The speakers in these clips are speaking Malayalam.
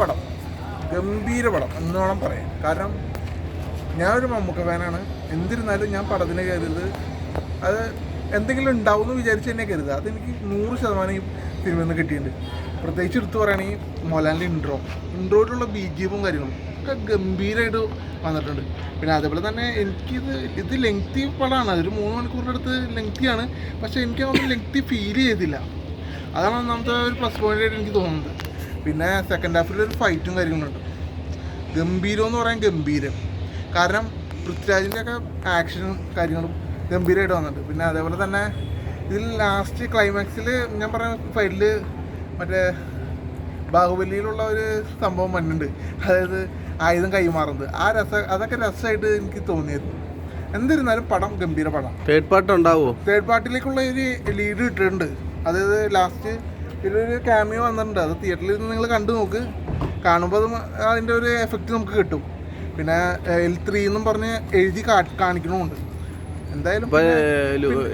പടം ഗംഭീര പടം എന്ന് വേണം പറയാൻ. കാരണം ഞാനൊരു മമ്മൂക്ക ഫാനാണ്. എന്നിരുന്നാലും ഞാൻ പടത്തിന് കയറിയത് അത് എന്തെങ്കിലും ഉണ്ടാവും എന്ന് വിചാരിച്ച് തന്നെ കരുതുക. അതെനിക്ക് 100% ഈ സിനിമയിൽ നിന്ന് കിട്ടിയിട്ടുണ്ട്. പ്രത്യേകിച്ച് എടുത്തു പറയുകയാണെങ്കിൽ മോഹൻലാലിൻ്റെ ഇൻട്രോയിലുള്ള ബിജിഎമ്മും കാര്യങ്ങളും ഒക്കെ ഗംഭീരമായിട്ട് വന്നിട്ടുണ്ട്. പിന്നെ അതേപോലെ തന്നെ ഇത് ലെങ്തി പടമാണ്. അതൊരു 3 മണിക്കൂറിൻ്റെ അടുത്ത് ലെങ്തിയാണ്. പക്ഷേ എനിക്കതൊന്നും ലെങ്തി ഫീൽ ചെയ്തില്ല. അതാണ് ഒന്നാമത്തെ ഒരു പ്ലസ് പോയിൻ്റായിട്ട് എനിക്ക് തോന്നുന്നത്. പിന്നെ സെക്കൻഡ് ഹാഫിൽ ഒരു ഫൈറ്റും കാര്യങ്ങളുണ്ട്. ഗംഭീരം എന്ന് പറയാൻ ഗംഭീരം. കാരണം പൃഥ്വിരാജിൻ്റെ ഒക്കെ ആക്ഷനും കാര്യങ്ങളും ഗംഭീരമായിട്ട് വന്നിട്ടുണ്ട്. പിന്നെ അതേപോലെ തന്നെ ഇതിൽ ലാസ്റ്റ് ക്ലൈമാക്സിൽ ഞാൻ പറഞ്ഞ ഫൈറ്റിൽ മറ്റേ ബാഹുബലിയിലുള്ള ഒരു സംഭവം വന്നിട്ടുണ്ട്. അതായത് ആയുധം കൈമാറുന്നത്. അതൊക്കെ രസമായിട്ട് എനിക്ക് തോന്നിയിരുന്നു. എന്നിരുന്നാലും പടം ഗംഭീര പടം. തേർഡ് പാർട്ട് ഉണ്ടാവുമോ? തേർഡ് പാർട്ടിലേക്കുള്ള ഒരു ലീഡ് ഇട്ടിട്ടുണ്ട്. അതായത് ലാസ്റ്റ് ഇതിലൊരു ക്യാമിയോ വന്നിട്ടുണ്ട്. അത് തിയേറ്ററിൽ നിന്ന് നിങ്ങൾ കണ്ടു നോക്ക്. കാണുമ്പോൾ അതിൻ്റെ ഒരു എഫക്റ്റ് നമുക്ക് കിട്ടും. പിന്നെ L3 എന്നും പറഞ്ഞ് എഴുതി കാണിക്കണമുണ്ട്. എന്തായാലും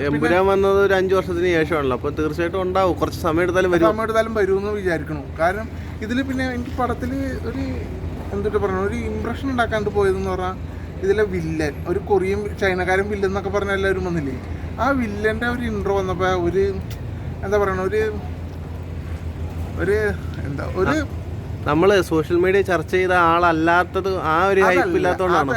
എമ്പുരാൻ വന്നത് ഒരു 5 വർഷത്തിന് ശേഷമാണല്ലോ. അപ്പോൾ തീർച്ചയായിട്ടും ഉണ്ടാവും. കുറച്ച് സമയം എടുത്താലും വരുമെന്ന് വിചാരിക്കണം. കാരണം ഇതിൽ പിന്നെ എനിക്ക് പടത്തിൽ ഒരു എന്തൊക്കെ പറയണം, ഒരു ഇമ്പ്രഷൻ ഉണ്ടാക്കാണ്ട് പോയതെന്ന് പറഞ്ഞാൽ ഇതിലെ വില്ലൻ, ഒരു കൊറിയൻ ചൈനക്കാരൻ വില്ലൻ എന്നൊക്കെ പറഞ്ഞാൽ എല്ലാവരും വന്നില്ലേ, ആ വില്ലൻ്റെ ഒരു ഇൻട്രോ വന്നപ്പോൾ ഒരു എന്താ പറയണ ഒരു നമ്മൾ സോഷ്യൽ മീഡിയ ചർച്ച ചെയ്ത ആളല്ലാത്തത് ആ ഒരു ഹൈപ്പ് ഇല്ലാത്തതുകൊണ്ടാണ്.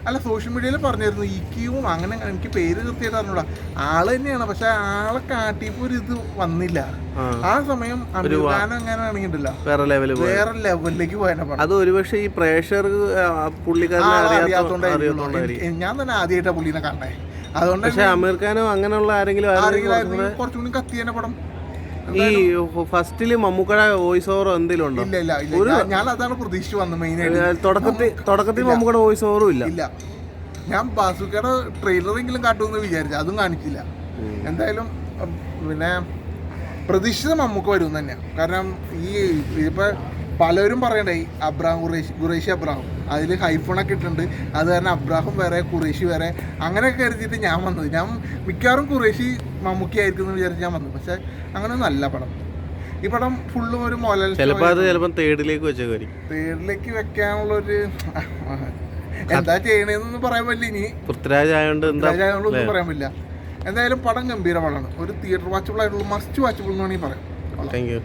അല്ല, സോഷ്യൽ മീഡിയയിൽ പറഞ്ഞിരുന്നു ഇക്യും അങ്ങനെ. എനിക്ക് പേര് കൃത്യമായിട്ട് അറിഞ്ഞൂടാ. ആള് തന്നെയാണ്, പക്ഷെ ആളെ കാട്ടിയപ്പോ ഒരു ഇത് വന്നില്ല. ആ സമയം അമിർഖാൻ അങ്ങനെ ആണെങ്കിണ്ടല്ല വേറെ ലെവലിലേക്ക് പോയതാണ്. അത് ഒരുപക്ഷെ ഈ പ്രേഷർ പുള്ളിക്കാരനെ അറിയാത്തോണ്ടായിരിക്കും. ഞാൻ തന്നെ ആദ്യമായിട്ടാ പുള്ളിനെ കാണണേ. അതുകൊണ്ട് പക്ഷെ അമീർഖാനോ അങ്ങനെയുള്ള ആരെങ്കിലും കുറച്ചുകൂടി കത്തിയേനെ പടം. ഈ ഫസ്റ്റില് മമ്മൂക്കയുടെ വോയിസ് ഓവർ എന്തെങ്കിലും ഉണ്ടോ? ഇല്ല, ഞാൻ അതാണ് പ്രതീക്ഷിച്ചു വന്നത്. മെയിനായിട്ട് തുടക്കത്തിൽ മമ്മൂക്കയുടെ വോയിസ് ഓവറും ഇല്ല. ഞാൻ ബാസുക്കയുടെ ട്രെയിലറെങ്കിലും കാട്ടുമെന്ന് വിചാരിച്ചു, അതും കാണിച്ചില്ല. എന്തായാലും പിന്നെ പ്രതീക്ഷിത മമ്മൂക്ക വരും തന്നെയാണ്. കാരണം ഇപ്പൊ പലരും പറയണ്ടേ ഖുറേഷി അബ്രാഹം അതിൽ ഹൈഫോണൊക്കെ ഇട്ടിട്ടുണ്ട്. അത് കാരണം അബ്രാഹം വേറെ ഖുറേഷി വേറെ അങ്ങനെയൊക്കെ കരുതിയിട്ട് ഞാൻ വന്നത്. ഞാൻ മിക്കവാറും ഖുറേഷി മമ്മൂക്കി ആയിരിക്കും എന്ന് വിചാരിച്ച് ഞാൻ വന്നു. പക്ഷെ അങ്ങനെയൊന്നും അല്ല പടം. ഈ പടം ഫുള്ളും ഒരു മോഹൻലാൽ തേർഡിലേക്ക് വെക്കാനുള്ളൊരു എന്താ ചെയ്യണേന്നൊന്നും പറയാൻ പറ്റില്ല. ഇനി പൃഥ്വിരാജ് ആയതുകൊണ്ടൊന്നും പറയാൻ പറ്റില്ല. എന്തായാലും പടം ഗംഭീര പടമാണ്. ഒരു തിയേറ്റർ വാച്ചബിൾ ആയിട്ടുള്ള മസ്റ്റ് വാച്ചബിൾ എന്ന് വേണമെങ്കിൽ പറയാം. Thank you.